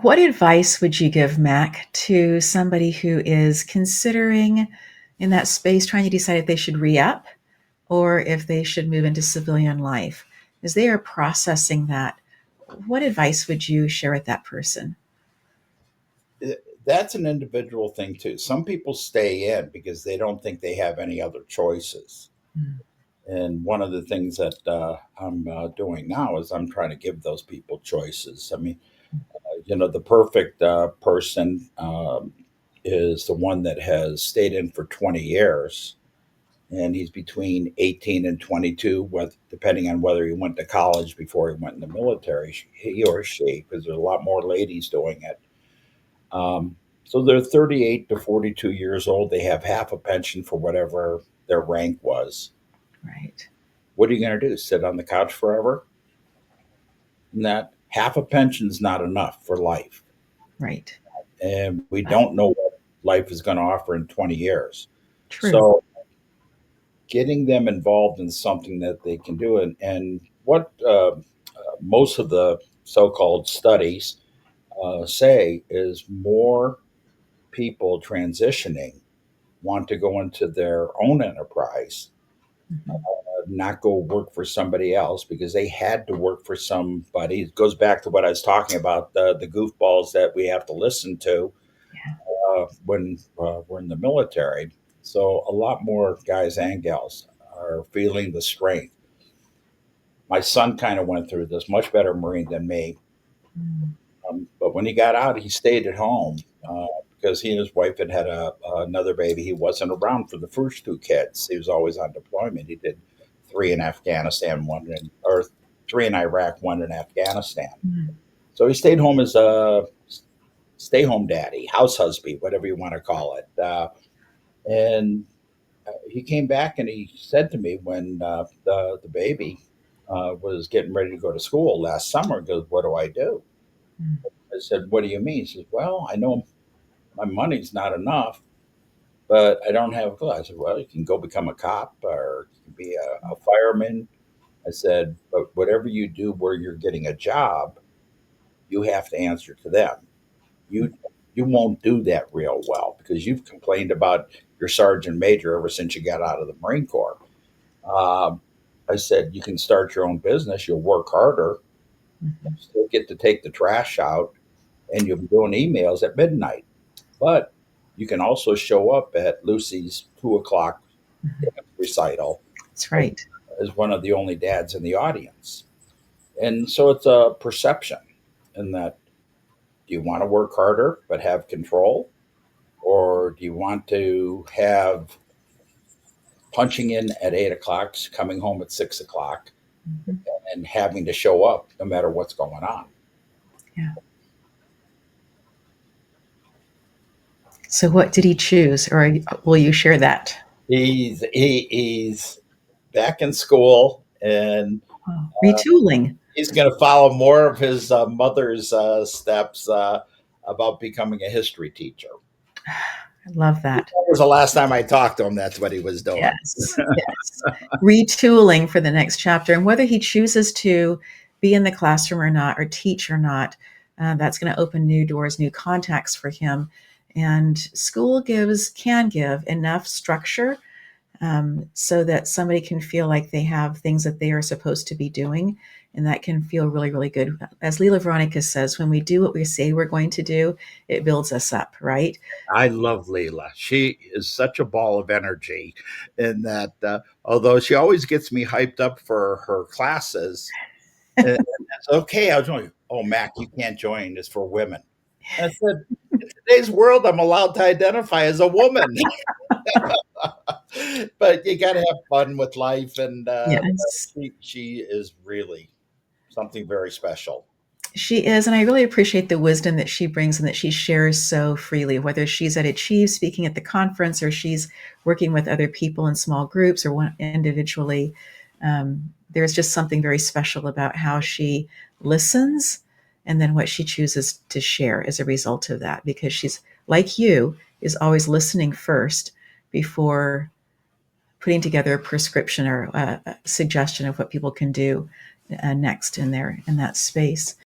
What advice would you give, Mac, to somebody who is considering in that space trying to decide if they should re-up or if they should move into civilian life? As they are processing that, what advice would you share with that person? That's an individual thing too. Some people stay in because they don't think they have any other choices. Mm. And one of the things that I'm doing now is I'm trying to give those people choices. I mean, the perfect person is the one that has stayed in for 20 years, and he's between 18 and 22, depending on whether he went to college before he went in the military, he or she, because there's a lot more ladies doing it. So they're 38 to 42 years old. They have half a pension for whatever their rank was. Right, What are you going to do? Sit on the couch forever? Not half a pension's not enough for life, right. and we Wow. don't know what life is going to offer in 20 years. True. So getting them involved in something that they can do, and what most of the so-called studies say is more people transitioning want to go into their own enterprise, Mhm. not go work for somebody else because they had to work for somebody. It goes back to what I was talking about, the goofballs that we have to listen to Yeah. when we're in the military. So a lot more guys and gals are feeling the strength. My son kind of went through this, much better Marine than me. Mm. But when he got out, he stayed at home because he and his wife had had another baby. He wasn't around for the first two kids. He was always on deployment. He did three in Afghanistan, or three in Iraq, one in Afghanistan. Mm. So he stayed home as a stay home daddy, house husband, whatever you want to call it. And he came back and he said to me when the baby was getting ready to go to school last summer, he goes, "What do I do?" Mm. I said, "What do you mean?" He says, "Well, I know my money's not enough, but I don't have a clue." I said, "Well, you can go become a cop or you can be a fireman." I said, "But whatever you do where you're getting a job, you have to answer to them. You won't do that real well because you've complained about your sergeant major ever since you got out of the Marine Corps." Um, I said, "You can start your own business. You'll work harder, Mhm. still get to take the trash out, and you'll be doing emails at midnight. But you can also show up at Lucy's 2 o'clock Mhm. dance recital That's as, right. as one of the only dads in the audience." And so it's a perception in that, do you want to work harder but have control? Or do you want to have punching in at 8 o'clock, coming home at 6 o'clock, Mhm. and having to show up no matter what's going on? Yeah. So, what did he choose, or will you share that? He's back in school, and Oh, retooling. he's going to follow more of his mother's steps about becoming a history teacher. I love that. That was the last time I talked to him. That's what he was doing. Yes, yes. Retooling for the next chapter. And whether he chooses to be in the classroom or not, or teach or not, that's going to open new doors, new contacts for him. And school can give enough structure so that somebody can feel like they have things that they are supposed to be doing. And that can feel really, really good. As Leela Veronica says, when we do what we say we're going to do, it builds us up, right? I love Leela. She is such a ball of energy, in that although she always gets me hyped up for her classes, and that's okay. I was going, "Oh, Mac, you can't join. It's for women." And I said, "In today's world, I'm allowed to identify as a woman." But you got to have fun with life, and Yes. she is really something very special. She is, and I really appreciate the wisdom that she brings and that she shares so freely, whether she's at Achieve speaking at the conference or she's working with other people in small groups or one individually. There's just something very special about how she listens and then what she chooses to share as a result of that, because she's like you, is always listening first before putting together a prescription or a suggestion of what people can do next in that space.